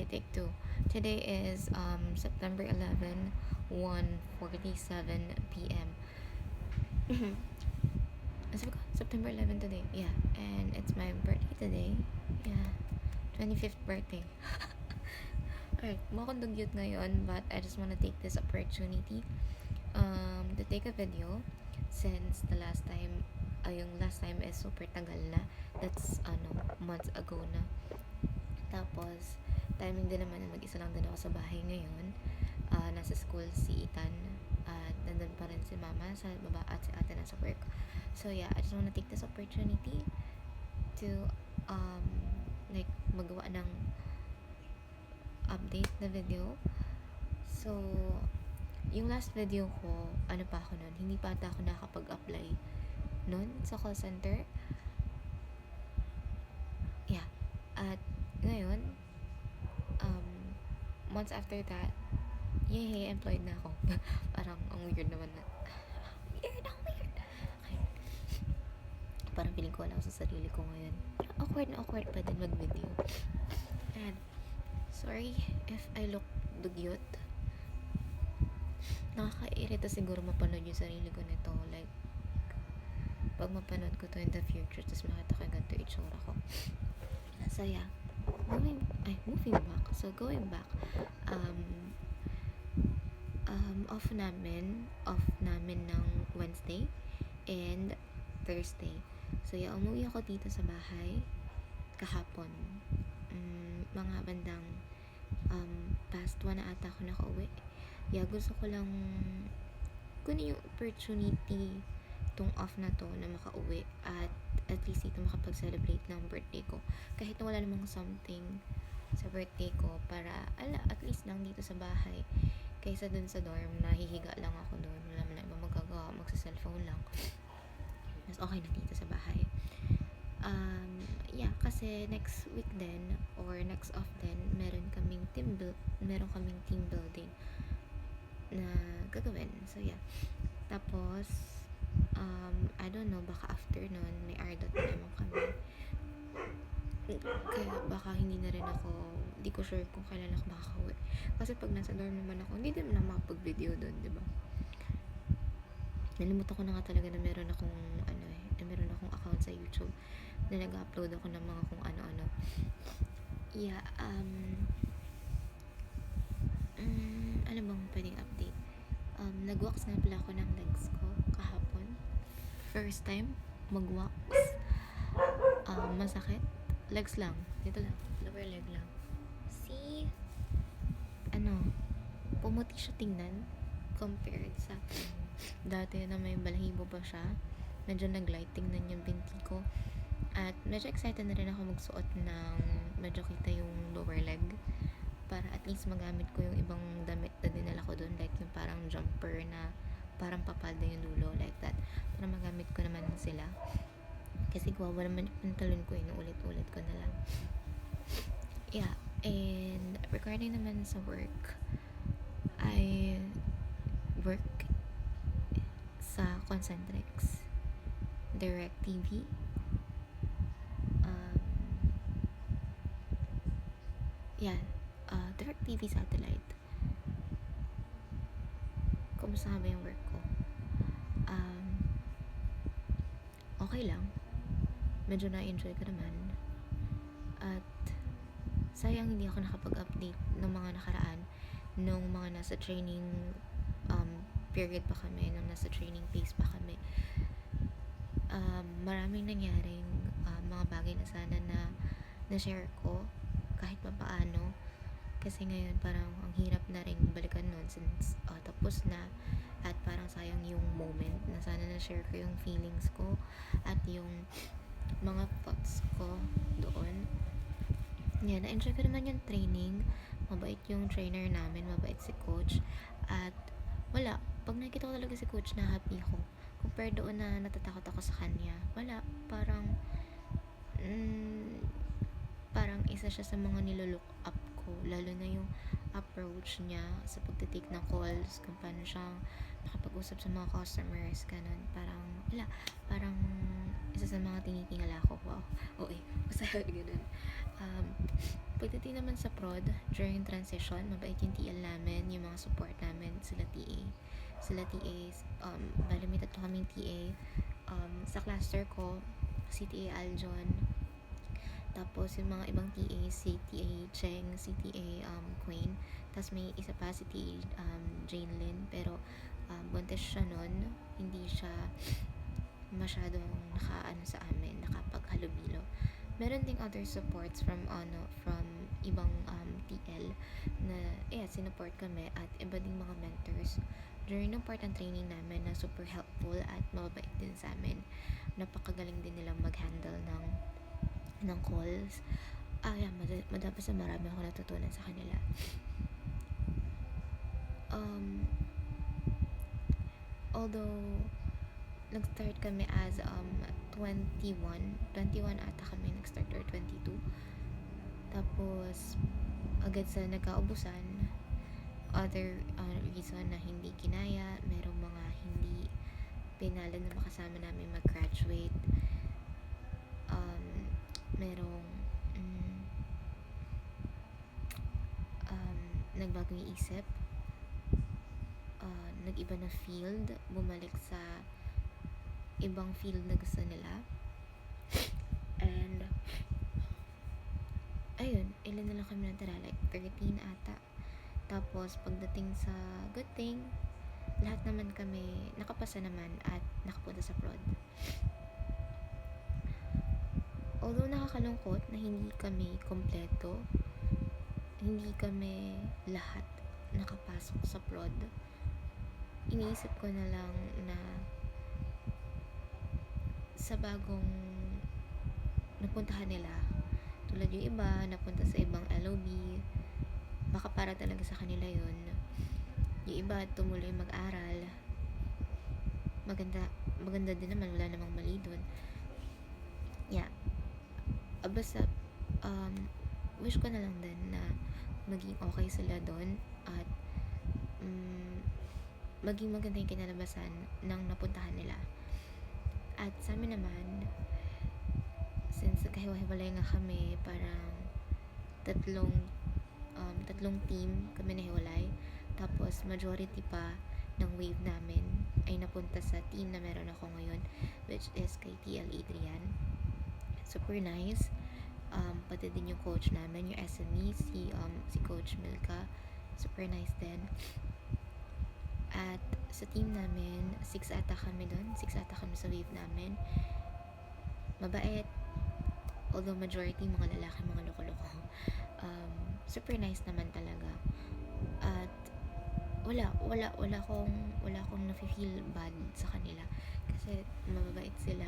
take two. Today is September 11, 1:47 p.m. Sabi ko, September 11 today. Yeah. And it's my birthday today. Yeah. 25th birthday. Alright, mukhang dugyot ngayon, but I just wanna take this opportunity to take a video since the last time, yung last time is super tagal na. That's, months ago na. Tapos, timing din naman na mag-isa lang din ako sa bahay ngayon. Nasa school si Ethan at nandun pa rin si mama sa baba at si ate nasa work. So yeah, I just wanna take this opportunity to magawa ng update na video. So yung last video ko, ano pa ako nun, hindi pa ata ako nakapag-apply nun sa call center. Yeah. At ngayon, months after that, yay, employed na ako. Parang ang weird naman na. Weird. Okay. Parang feeling ko wala ako sa sarili ko ngayon. Awkward pa din mag-video. And sorry if I look dugyot. Nakakairita siguro mapanood yung sarili ko nito. Like, pag mapanood ko to in the future, tapos makita ko yung ganito itsura ko. So yeah, moving back. So going back, off namin ng Wednesday and Thursday. So yeah, umuwi ako dito sa bahay kahapon. Mga bandang past 1 na ata ako nakauwi. Yeah, gusto ko lang kunin yung opportunity tong off na to na makauwi at least dito makapag-celebrate ng birthday ko. Kahit na wala namang something sa birthday ko para at least lang dito sa bahay kaysa dun sa dorm, nahihiga lang ako dun, wala man na ibang magagawa, magsa-cellphone lang. Mas okay na dito sa bahay. Yeah, kasi next week din or next off din, meron kaming team building na gagawin. So yeah. Tapos I don't know, baka after nun may ardot na naman kami. Kaya baka hindi na rin ako, di ko sure kung kailan ako makakauwi. Kasi pag nasa dorm naman ako, hindi din naman makapag-video doon, di ba? Nalimutan ko na nga talaga na meron akong account sa YouTube na nag-upload ako ng mga kung ano-ano. Yeah, ano bang pwedeng update? Nag-wax nga pala ako ng legs ko kahapon. First time mag-wax. Masakit. Legs lang. Dito lang. Lower leg lang. See? Pumuti siya tingnan compared sa dati na may balahibo pa siya. Medyo nag-lighting na yung binti ko. At medyo excited na rin ako magsuot ng medyo kita yung lower leg para at least magamit ko yung ibang damit na dinala ko doon, like yung parang jumper na parang papalda yung dulo, like that, para magamit ko naman sila kasi gawa naman yung pantalon ko, inuulit-ulit ko na lang. Yeah, and regarding naman sa work, I work sa Concentrix DirecTV. DirecTV Satellite. Kumusta nga ba yung work ko? Okay lang. Medyo na-enjoy ko naman. At sayang hindi ako nakapag-update ng mga nakaraan nung mga nasa training period pa kami, nung nasa training phase pa kami. Maraming nangyaring mga bagay na sana na share ko kahit pa paano, kasi ngayon parang ang hirap na rin balikan nun since tapos na, at parang sayang yung moment na sana na-share ko yung feelings ko at yung mga thoughts ko doon. Yeah, na-enjoy ko naman yung training. Mabait yung trainer namin, mabait si coach. At wala, pag nakikita ko talaga si coach, na happy ako. Compared doon na natatakot ako sa kanya, wala, parang isa siya sa mga nilolook up ko, lalo na yung approach niya sa pagtitake ng calls, kung paano siya makapag-usap sa mga customers, ganun. Parang isa sa mga tinitingala ko. Wow. Okay. Basta ganun. Pagdating naman sa prod, during transition, mabait yung TL namin, yung mga support namin, sila TA. Bali may tatlo kaming TA. Sa cluster ko, si TA Aljon, tapos yung mga ibang TA, si TA Cheng, si TA Queen, tapos may isa pa si TA Jane Lynn, pero buntis siya nun, hindi siya masyadong nakaano sa amin, nakapaghalubilo. Meron ding other supports from ibang TL na sinupport kami, at iba ding mga mentors during ng part ng training namin na super helpful at mababait din sa amin. Napakagaling din nilang mag-handle ng calls. Madapas na marami ako natutunan sa kanila. Although nag-start kami as 21 ata kami nag-start, or 22. Tapos agad sa nagkaubusan, other reason na hindi kinaya, merong mga hindi pinala na makasama namin mag-graduate, merong nagbago yung isip, nag-iba na field, bumalik sa ibang field na gusto nila, and ayun, ilan na lang kami natira, like 13 ata. Tapos pagdating sa good thing, lahat naman kami nakapasa naman at nakapunta sa prod. Although nakakalungkot na hindi kami kompleto, hindi kami lahat nakapasok sa prod, iniisip ko na lang na sa bagong napuntahan nila, tulad yung iba napunta sa ibang LOB, baka para talaga sa kanila yun. Yung iba tumuloy mag-aral, maganda din naman, wala namang mali dun. Basta wish ko na lang din na maging okay sila dun, at maging maganda yung kinalabasan ng napuntahan nila. At sa amin naman, since nagkahiwa-hiwalay nga kami, parang tatlong team kami nahiwalay, tapos majority pa ng wave namin ay napunta sa team na meron ako ngayon, which is kay TL Adrian. Super nice. Pati din yung coach namin, yung SME, si Coach Milka, super nice din. At sa team namin, 6 ata kami sa wave namin. Mabait, although majority mga lalaki, mga loko-loko. Super nice naman talaga. At wala akong nafe-feel bad sa kanila, kasi mababait sila,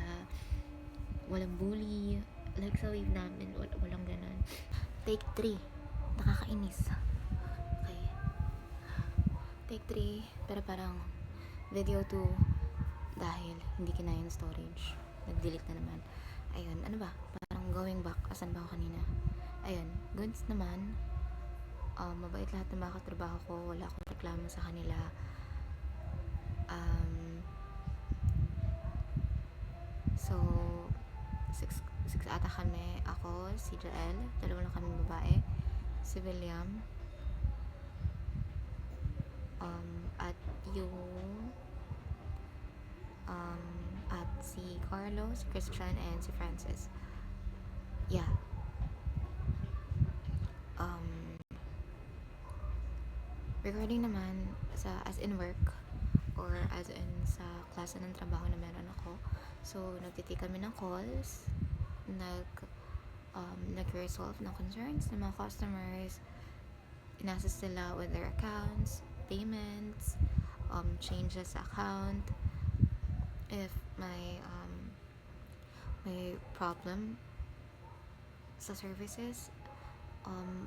walang bully. Like sa wave namin, walang ganun. Take 3, nakakainis. Okay, take 3, pero parang video 2, dahil hindi kinaya yung storage, nag-delete na naman. Ayun, ano ba, parang going back, asan ba ako kanina? Ayun, goods naman. Mabait lahat ng mga katrabaho ko, wala akong reklamo sa kanila. So 6 ata kami, ako, si Jael, dalawa lang kami babae, si William, at yung at si Carlo, si Christian, and si Francis. Regarding naman sa as in work, or as in sa klase ng trabaho na meron ako, so nagtitake kami ng calls, nag-resolve ng concerns ng mga customers, in-assist sila with their accounts, payments, changes sa account, if may problem sa services,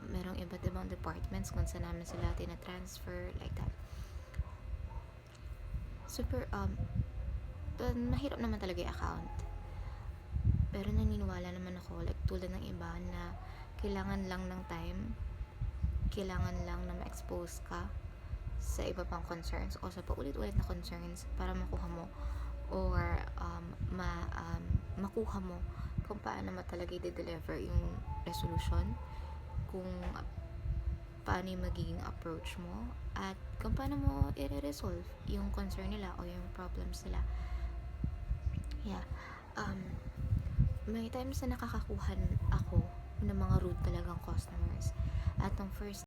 merong iba't ibang departments kung saan namin sila tina-transfer, like that. Super mahirap naman talaga yung account, pero naniniwala naman ako, like tulad ng iba, na kailangan lang ng time, kailangan lang na ma-expose ka sa iba pang concerns o sa paulit-ulit na concerns para makuha mo or makuha mo kung paano mo talaga i-deliver yung resolution, kung paano yung magiging approach mo, at kung paano mo i-resolve yung concern nila o yung problems nila. Yeah. May times na nakakakuha ako ng mga rude talagang customers. At nung first